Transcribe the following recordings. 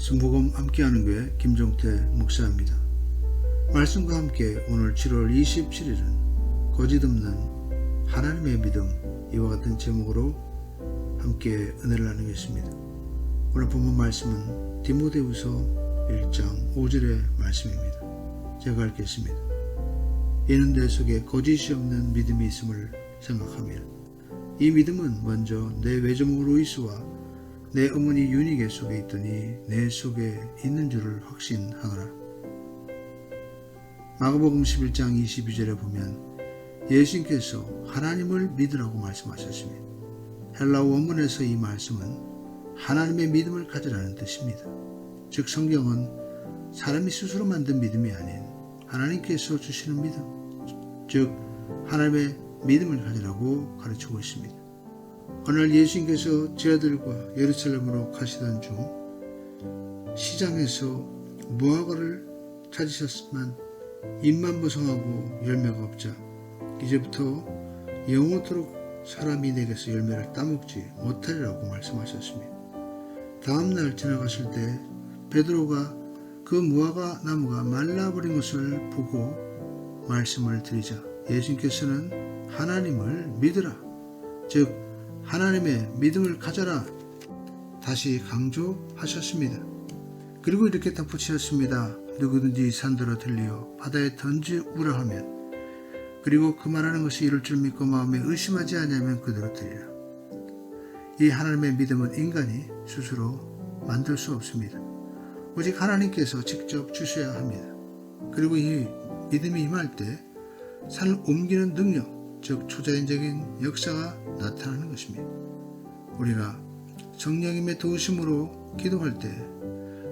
순복음 함께하는 교회 김종태 목사입니다. 말씀과 함께 오늘 7월 27일은 거짓 없는 하나님의 믿음, 이와 같은 제목으로 함께 은혜를 나누겠습니다. 오늘 본문 말씀은 디모데후서 1장 5절의 말씀입니다. 제가 읽겠습니다. 이는 내 속에 거짓이 없는 믿음이 있음을 생각하며 이 믿음은 먼저 내 외조모 로이스와 내 어머니 유니게 속에 있더니 내 속에 있는 줄을 확신하노라. 마가복음 11장 22절에 보면 예수님께서 하나님을 믿으라고 말씀하셨습니다. 헬라어 원문에서 이 말씀은 하나님의 믿음을 가지라는 뜻입니다. 즉 성경은 사람이 스스로 만든 믿음이 아닌 하나님께서 주시는 믿음, 즉 하나님의 믿음을 가지라고 가르치고 있습니다. 어느 날 예수님께서 제자들과 예루살렘으로 가시던 중 시장에서 무화과를 찾으셨지만 잎만 보송하고 열매가 없자 이제부터 영원토록 사람이 내게서 열매를 따먹지 못하리라고 말씀하셨습니다. 다음날 지나갔을 때 베드로가 그 무화과 나무가 말라버린 것을 보고 말씀을 드리자 예수님께서는 하나님을 믿으라, 즉 하나님의 믿음을 가져라 다시 강조하셨습니다. 그리고 이렇게 덧붙이셨습니다. 누구든지 산더러 들리어 바다에 던지우라 하면, 그리고 그 말하는 것이 이룰 줄 믿고 마음에 의심하지 아니하면 그대로 되리라. 이 하나님의 믿음은 인간이 스스로 만들 수 없습니다. 오직 하나님께서 직접 주셔야 합니다. 그리고 이 믿음이 임할 때 산을 옮기는 능력, 즉 초자연적인 역사가 나타나는 것입니다. 우리가 성령님의 도우심으로 기도할 때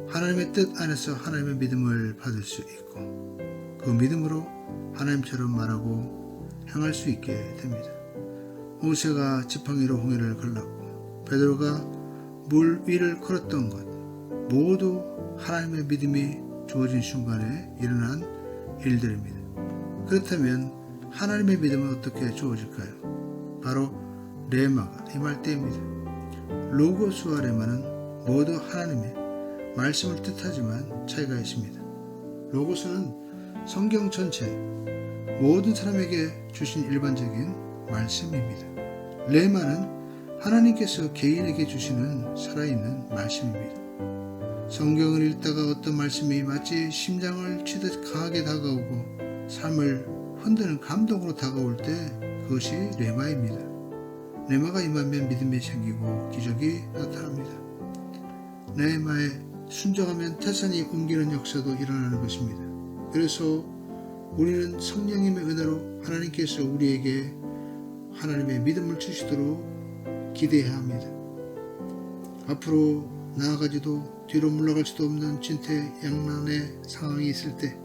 하나님의 뜻 안에서 하나님의 믿음을 받을 수 있고 그 믿음으로 하나님처럼 말하고 행할 수 있게 됩니다. 모세가 지팡이로 홍해를 갈랐고 베드로가 물 위를 걸었던 것 모두 하나님의 믿음이 주어진 순간에 일어난 일들입니다. 그렇다면 하나님의 믿음은 어떻게 주어질까요? 바로 레마가 임할 때입니다. 로고스와 레마는 모두 하나님의 말씀을 뜻하지만 차이가 있습니다. 로고스는 성경 전체 모든 사람에게 주신 일반적인 말씀입니다. 레마는 하나님께서 개인에게 주시는 살아있는 말씀입니다. 성경을 읽다가 어떤 말씀이 마치 심장을 치듯 강하게 다가오고 삶을 흔드는 감동으로 다가올 때 그것이 레마입니다. 레마가 임하면 믿음이 생기고 기적이 나타납니다. 레마에 순종하면 태산이 옮기는 역사도 일어나는 것입니다. 그래서 우리는 성령님의 은혜로 하나님께서 우리에게 하나님의 믿음을 주시도록 기대해야 합니다. 앞으로 나아가지도 뒤로 물러갈 수도 없는 진퇴양난의 상황이 있을 때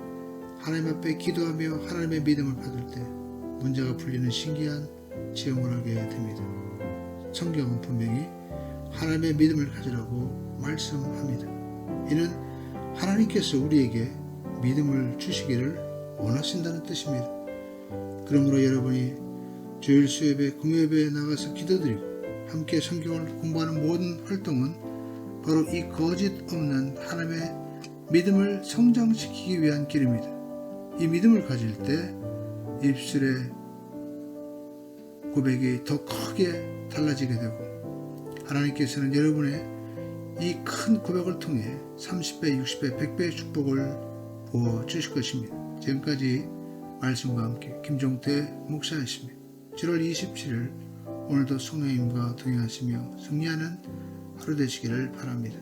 하나님 앞에 기도하며 하나님의 믿음을 받을 때 문제가 풀리는 신기한 체험을 하게 됩니다. 성경은 분명히 하나님의 믿음을 가지라고 말씀합니다. 이는 하나님께서 우리에게 믿음을 주시기를 원하신다는 뜻입니다. 그러므로 여러분이 주일 수예배, 금요예배에 나가서 기도드리고 함께 성경을 공부하는 모든 활동은 바로 이 거짓 없는 하나님의 믿음을 성장시키기 위한 길입니다. 이 믿음을 가질 때 입술의 고백이 더 크게 달라지게 되고 하나님께서는 여러분의 이 큰 고백을 통해 30배, 60배, 100배의 축복을 부어주실 것입니다. 지금까지 말씀과 함께 김종태 목사였습니다. 7월 27일 오늘도 성령님과 동행하시며 승리하는 하루 되시기를 바랍니다.